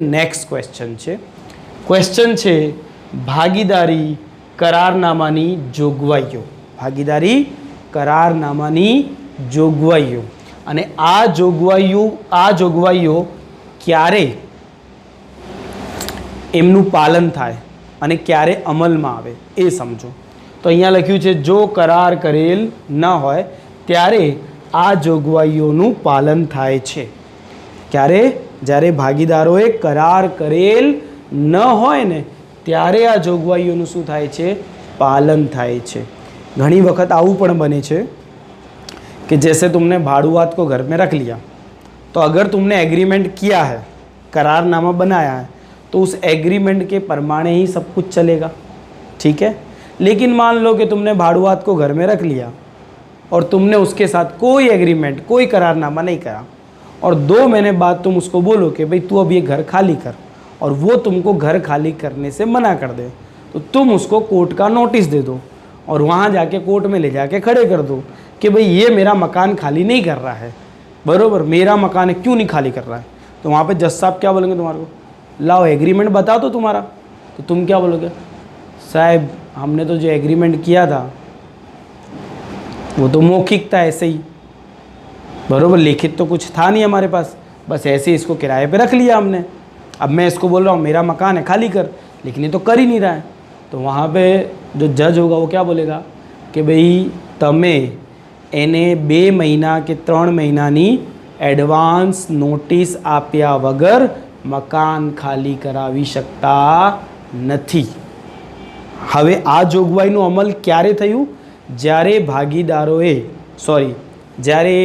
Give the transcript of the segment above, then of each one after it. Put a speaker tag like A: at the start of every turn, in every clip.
A: Next question છે ભાગીદારી કરારનામાની જોગવાઈઓ. ભાગીદારી કરારનામાની જોગવાઈઓ અને આ જોગવાઈઓ ક્યારે એમનું પાલન થાય અને ક્યારે અમલમાં આવે એ સમજો. તો અહીંયા લખ્યું છે જો કરાર કરેલ ન હોય ત્યારે આ જોગવાઈઓનું પાલન થાય છે. ક્યારે? જ્યારે ભાગીદારોએ કરાર કરેલ ન હોય ને ત્યારે આ જોગવાઈઓનું શું થાય છે? પાલન થાય છે. ઘણી વખત આવું પણ બને છે कि जैसे तुमने भाड़ूआत को घर में रख लिया तो अगर तुमने एग्रीमेंट किया है, करारनामा बनाया है, तो उस एग्रीमेंट के परमाणे ही सब कुछ चलेगा. ठीक है. लेकिन मान लो कि तुमने भाड़ूआत को घर में रख लिया और तुमने उसके साथ कोई एग्रीमेंट, कोई करारनामा नहीं करा और 2 महीने बाद तुम उसको बोलो कि भाई तू अब ये घर खाली कर और वो तुमको घर खाली करने से मना कर दे, तो तुम उसको कोर्ट का नोटिस दे दो और वहाँ जाके कोर्ट में ले जाके खड़े कर दो कि भाई ये मेरा मकान खाली नहीं कर रहा है, बरोबर, मेरा मकान है, क्यों नहीं खाली कर रहा है. तो वहाँ पे जज साहब क्या बोलेंगे तुम्हारे को? लाओ एग्रीमेंट बता दो तुम्हारा. तो तुम क्या बोलोगे? साहब हमने तो जो एग्रीमेंट किया था वो तो मौखिक था, ऐसे ही, बरोबर, लिखित तो कुछ था नहीं हमारे पास, बस ऐसे ही इसको किराए पे रख लिया हमने. अब मैं इसको बोल रहा हूँ मेरा मकान है खाली कर, लेकिन ये तो कर ही नहीं रहा है. तो वहाँ पे जो जज होगा वो क्या बोलेगा कि भाई તમે એને 2 મહિના કે 3 મહિનાની એડવાન્સ નોટિસ આપ્યા વગર મકાન ખાલી કરાવી શકતા નથી. હવે આ જોગવાઈનું અમલ ક્યારે થયું? જ્યારે જ્યારે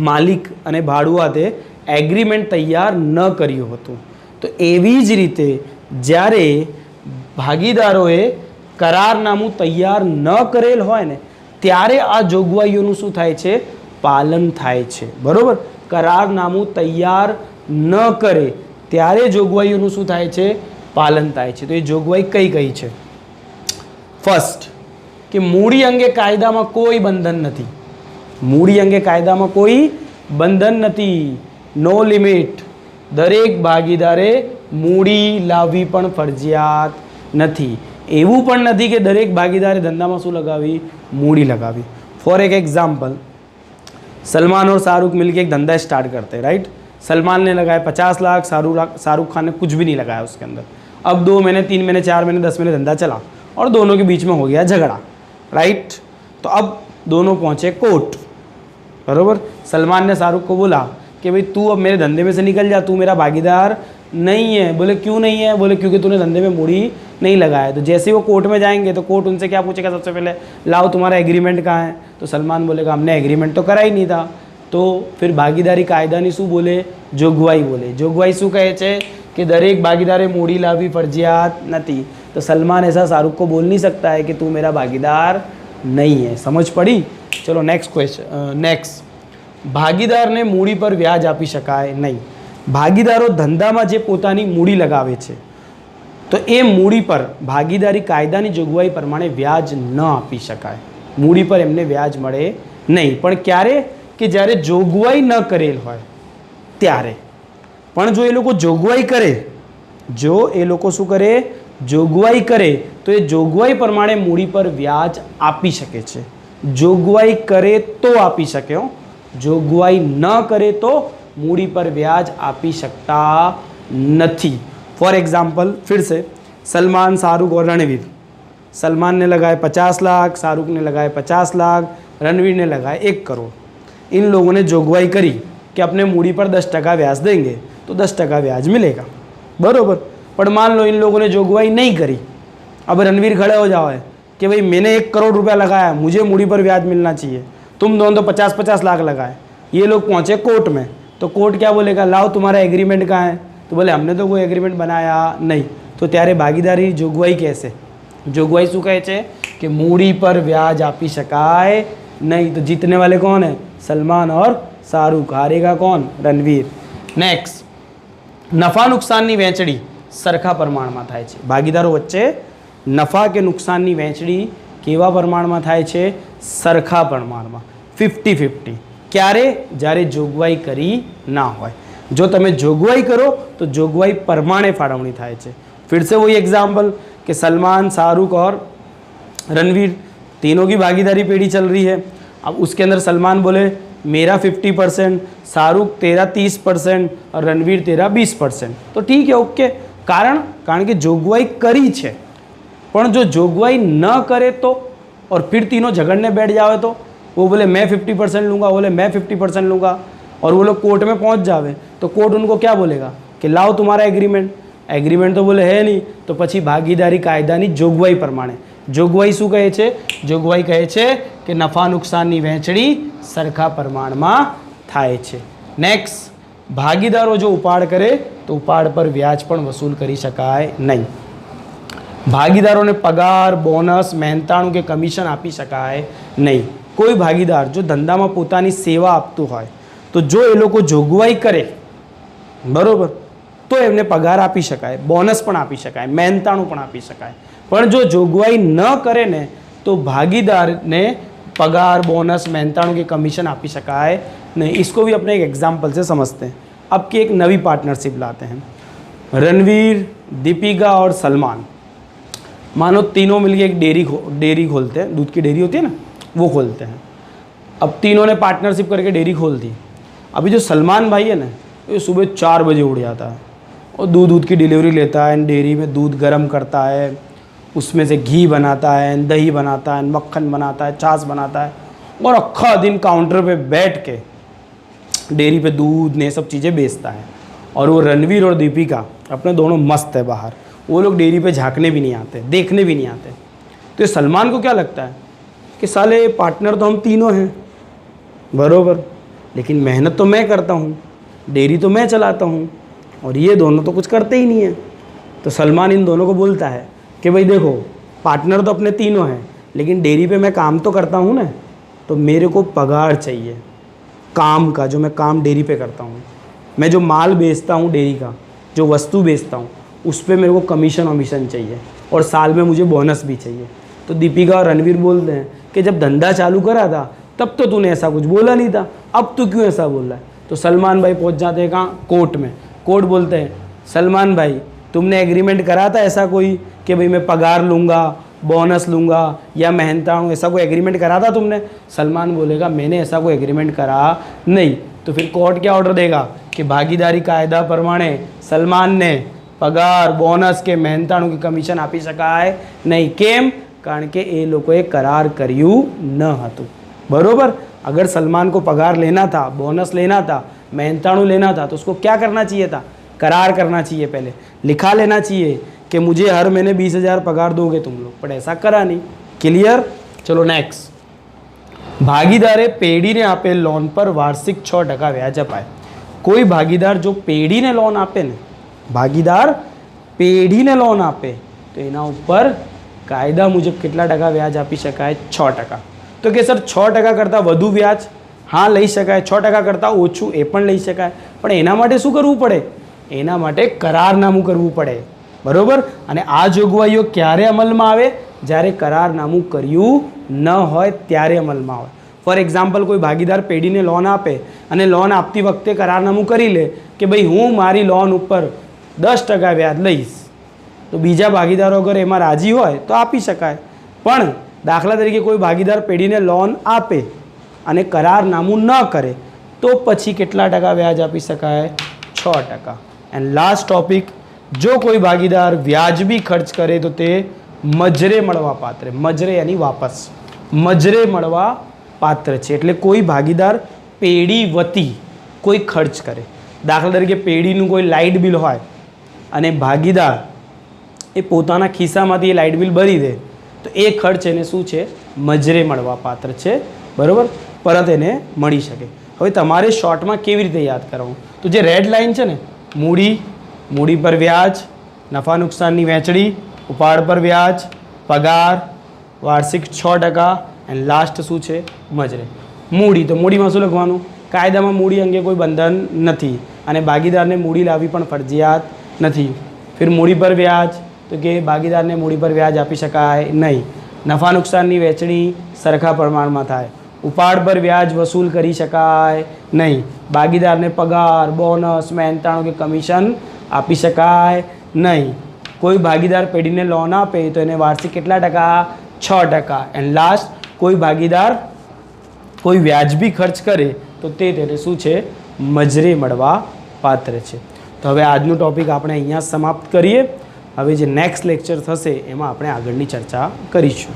A: માલિક અને ભાડુઆતે એગ્રીમેન્ટ તૈયાર ન કર્યું હતું. તો એવી જ રીતે જ્યારે ભાગીદારોએ કરારનામું તૈયાર ન કરેલ હોય ને ત્યારે આ જોગવાઈઓનું શું થાય છે? પાલન થાય છે. બરાબર. કરારનામું તૈયાર ન કરે ત્યારે જોગવાઈઓનું શું થાય છે? પાલન થાય છે. તો એ જોગવાઈ કઈ કઈ છે? ફર્સ્ટ કે મૂડી અંગે કાયદામાં કોઈ બંધન નથી. મૂડી અંગે કાયદામાં કોઈ બંધન નથી. નો લિમિટ. દરેક ભાગીદારે મૂડી લાવવી પણ ફરજિયાત નથી. એવું પણ નથી કે દરેક ભાગીદારે ધંધામાં શું લગાવી? मूड़ी लगावी. फॉर एक एग्जाम्पल, सलमान और शाहरुख मिलके एक धंधा स्टार्ट करते हैं, राइट. सलमान ने लगाया 50 लाख, शाहरुख खान ने कुछ भी नहीं लगाया उसके अंदर. अब 2 महीने, 3 महीने, 4 महीने, 10 महीने धंधा चला और दोनों के बीच में हो गया झगड़ा, राइट. तो अब दोनों पहुँचे कोर्ट, बराबर. सलमान ने शाहरुख को बोला कि भाई तू अब मेरे धंधे में से निकल जा, तू मेरा भागीदार नहीं है. बोले क्यों नहीं है? बोले क्योंकि तूने धंधे में मूड़ी नहीं लगाया. तो जैसे ही वो कोर्ट में जाएंगे तो कोर्ट उनसे क्या पूछेगा? सबसे पहले लाओ तुम्हारा एग्रीमेंट कहाँ है. तो सलमान बोलेगा हमने एग्रीमेंट तो करा ही नहीं था. तो फिर भागीदारी कायदानी शू बोले? जोगवाई बोले. जोगवाई शू कहे छे कि दरेक भागीदारे मूड़ी लावी फरजियात नहीं. तो सलमान ऐसा शाहरुख को बोल नहीं सकता है कि तू मेरा भागीदार नहीं है. समझ पड़ी? चलो नेक्स्ट क्वेश्चन. भागीदार ने मूड़ी पर व्याज आपी शकाय नहीं. भागीदारो धंधामां जे पोतानी मूड़ी लगावे छे तो ए मूड़ी पर भागीदारी कायदानी जोगवाई प्रमाणे व्याज न आपी शकाय. मूड़ी पर एमने व्याज मळे नहीं. पण क्यारे? कि ज्यारे जोगवाई न करेल होय त्यारे. पण जो ए लोको जोगवाई करे, जो ए लोको शुं करे? जोगवाई करे तो ए जोगवाई प्रमाणे मूड़ी पर व्याज आपी शके छे. जोगवाई करे तो आपी शके हो. जोगवाई न करे तो मूड़ी पर व्याज आपी सकता नहीं. फॉर एग्जाम्पल, फिर से सलमान, शाहरुख और रणवीर. सलमान ने लगाए 50 लाख, शाहरुख ने लगाए 50 लाख, रणवीर ने लगाए 1 करोड़. इन लोगों ने जोगवाई करी कि अपने मूड़ी पर 10% ब्याज देंगे तो 10% ब्याज मिलेगा, बरोबर. पर मान लो इन लोगों ने जोगवाई नहीं करी. अब रणवीर खड़े हो जाओ कि भाई मैंने 1 करोड़ रुपया लगाया, मुझे मूड़ी पर ब्याज मिलना चाहिए, तुम दोनों तो 50-50 लाख लगाए. ये लोग पहुँचे कोर्ट में. तो कोर्ट क्या बोलेगा? लाओ तुम्हारा एग्रीमेंट कहाँ है. तो बोले हमने तो कोई एग्रीमेंट बनाया नहीं. तो त्यारे भागीदारी जोगवाई कैसे? जोगवाई शू कहे छे कि मूड़ी पर व्याज आपी शकाय नहीं. तो जीतने वाले कौन है? सलमान और शाहरुख. हारेगा कौन? रणवीर. नेक्स्ट, नफा नुकसाननी वહેંચણી સરખા પ્રમાણમાં થાય છે. ભાગીદારો વચ્ચે નફા કે નુકસાનની વહેંચણી કેવા પ્રમાણમાં થાય છે? સરખા પ્રમાણમાં, 50-50. ક્યારે? જ્યારે જોગવાઈ કરી ના હોય. જો તમે જોગવાઈ કરો તો જોગवाई प्रमाणे फाळवणी થાય છે। फिर से वही एग्जाम्पल कि सलमान, शाहरुख और रणवीर तीनों की भागीदारी पेढ़ी चल रही है। अब उसके अंदर सलमान बोले मेरा 50%, शाहरुख तेरा 30% और रणवीर तेरा 20%, तो ठीक है, ओके। कारण कि जोगवाई करी है, पण जो जोगवाई न करे तो और फिर तीनों झगड़ने बैठ जावे तो वो बोले मैं 50% लूँगा, बोले मैं 50% लूँगा, और वो लोग कोर्ट में पहुँच जावे तो कोर्ट उनको क्या बोलेगा कि लाओ तुम्हारा एग्रीमेंट तो बोले है नहीं, तो पछी भागीदारी कायदानी जोगवाई प्रमाणे जोगवाई શું કહે છે? જોગવાઈ કહે છે કે નફા નુકસાનની વહેંચણી સરખા પ્રમાણમાં થાય છે। નેક્સ્ટ, ભાગીદારો જો ઉપાડ કરે તો ઉપાડ પર વ્યાજ પણ વસૂલ કરી શકાય નહીં। ભાગીદારોને પગાર, બોનસ, મહેનતાણું કે કમિશન આપી શકાય નહીં। કોઈ ભાગીદાર જો ધંધામાં પોતાની સેવા આપતું હોય તો જો એ લોકો જોગવાઈ કરે, બરોબર, તો એમને પગાર આપી શકાય, બોનસ પણ આપી શકાય, મહેનતાણું પણ આપી શકાય। પણ જો જોગવાઈ ન કરે ને તો ભાગીદારને पगार, बोनस, मेहनताणु के कमीशन आपी शकाय नहीं। इसको भी अपने एक एग्जाम्पल से समझते हैं। अब की एक नवी पार्टनरशिप लाते हैं। रणवीर, दीपिका और सलमान, मानो तीनों मिलके एक डेयरी खोलते हैं, दूध की डेयरी होती है ना, वो खोलते हैं। अब तीनों ने पार्टनरशिप करके डेयरी खोल दी। अभी जो सलमान भाई है ना, ये सुबह 4 बजे उठ जाता है और दूध की डिलीवरी लेता है, डेयरी में दूध गर्म करता है, उसमें से घी बनाता है, दही बनाता है, मक्खन बनाता है, छाछ बनाता है, और अक्खा दिन काउंटर पे बैठ के डेयरी पे दूध ने सब चीज़ें बेचता है। और वो रणवीर और दीपिका अपने दोनों मस्त है बाहर, वो लोग डेयरी पे झांकने भी नहीं आते, देखने भी नहीं आते। तो ये सलमान को क्या लगता है कि साले पार्टनर तो हम तीनों हैं, बरोबर, लेकिन मेहनत तो मैं करता हूँ, डेयरी तो मैं चलाता हूँ, और ये दोनों तो कुछ करते ही नहीं हैं। तो सलमान इन दोनों को बोलता है कि भाई देखो, पार्टनर तो अपने तीनों हैं, लेकिन डेयरी पे मैं काम तो करता हूँ ना, तो मेरे को पगार चाहिए काम का, जो मैं काम डेयरी पे करता हूँ, मैं जो माल बेचता हूँ डेयरी का, जो वस्तु बेचता हूँ, उस पर मेरे को कमीशन वमीशन चाहिए, और साल में मुझे बोनस भी चाहिए। तो दीपिका और रणवीर बोलते हैं कि जब धंधा चालू करा था तब तो तूने ऐसा कुछ बोला नहीं था, अब तू क्यों ऐसा बोल रहा है? तो सलमान भाई पहुँच जाते हैं कहाँ? कोर्ट में। कोर्ट बोलते हैं सलमान भाई, तुमने एग्रीमेंट करा था ऐसा कोई कि भाई मैं पगार लूँगा, बोनस लूँगा या मेहनताणुं, ऐसा कोई एग्रीमेंट करा था तुमने? सलमान बोलेगा मैंने ऐसा कोई एग्रीमेंट करा नहीं। तो फिर कोर्ट क्या ऑर्डर देगा कि भागीदारी कायदा प्रमाणे सलमान ने पगार, बोनस के मेहनताणुं की कमीशन आपी शकाय नहीं। केम? कारण के ए लोकोए करार कर्યું न હતું, बरोबर। अगर सलमान को पगार लेना था, बोनस लेना था, मेहनताणुं लेना था, तो उसको क्या करना चाहिए था? करार करना चाहिए, पहले लिखा लेना चाहिए कि मुझे हर महीने 20,000 पगार दोगे तुम लोग, पर ऐसा करा नहीं। क्लियर? चलो नेक्स्ट, भागीदारे पेढ़ीने आपे लोन पर वार्षिक 6% व्याज अपाय। कोई भागीदार जो पेढ़ीने लोन आपे ने, भागीदार पेढ़ीने लोन आपे तो एना उपर कायदा मुजब केटला टका व्याज आपी शकाय? 6%। तो कि सर 6% करता वधु व्याज हाँ लई शकाय, 6% करता ओछું એ પણ લઈ શકાય, પણ એના માટે શું કરવું પડે? એના માટે કરારનામું કરવું પડે, બરોબર। અને આ જોગવાઈઓ ક્યારે અમલમાં આવે? જ્યારે કરારનામું કર્યું ન હોય ત્યારે અમલમાં આવે। ફોર એક્ઝામ્પલ, કોઈ ભાગીદાર પેઢીને લોન આપે અને લોન આપતી વખતે કરારનામું કરી લે કે ભાઈ હું મારી લોન ઉપર 10% વ્યાજ લઈશ, તો બીજા ભાગીદારો અગર એમાં રાજી હોય તો આપી શકાય। પણ દાખલા તરીકે કોઈ ભાગીદાર પેઢીને લોન આપે અને કરારનામું ન કરે તો પછી કેટલા ટકા વ્યાજ આપી શકાય? 6%। એન્ડ લાસ્ટ ટોપિક, જો કોઈ ભાગીદાર વ્યાજબી ખર્ચ કરે તો તે મજરે મળવા પાત્ર, મજરે યાની વાપસ, મજરે મળવા પાત્ર છે। એટલે કોઈ ભાગીદાર પેઢી વતી કોઈ ખર્ચ કરે, દાખલા તરીકે પેઢીનું કોઈ લાઇટ બિલ હોય અને ભાગીદાર એ પોતાના ખિસ્સામાંથી એ લાઇટ બિલ ભરી દે તો એ ખર્ચ એને શું છે? મજરે મળવા પાત્ર છે, બરાબર, પરત એને મળી શકે। હવે તમારે શોર્ટમાં કેવી રીતે યાદ કરવું? તો જે રેડ લાઇન છે ને, મૂડી, મૂડી પર વ્યાજ, નફા નુકસાનની વહેંચણી, ઉપાડ પર વ્યાજ, પગાર, વાર્ષિક 6%, એન્ડ લાસ્ટ શું છે? મજરે। મૂડી, તો મૂડીમાં શું લખવાનું? કાયદામાં મૂડી અંગે કોઈ બંધન નથી અને ભાગીદારને મૂડી લાવવી પણ ફરજિયાત નથી। ફિર મૂડી પર વ્યાજ, તો કે ભાગીદારને મૂડી પર વ્યાજ આપી શકાય નહીં। નફા નુકસાનની વહેંચણી સરખા પ્રમાણમાં થાય। ઉપાડ પર વ્યાજ વસૂલ કરી શકાય નહીં. ભાગીદારને પગાર, બોનસ, મહેનતાણું કે કમિશન આપી શકાય નહીં. કોઈ ભાગીદાર પેઢીને લોન આપે તો એને વાર્ષિક કેટલા ટકા? 6%. એન્ડ લાસ્ટ, કોઈ ભાગીદાર કોઈ વ્યાજબી ખર્ચ કરે તો તેને શું છે? મજરે મળવા પાત્ર છે. તો હવે આજનું ટૉપિક આપણે અહીંયા સમાપ્ત કરીએ. હવે જે નેક્સ્ટ લેક્ચર થશે એમાં આપણે આગળની ચર્ચા કરીશું.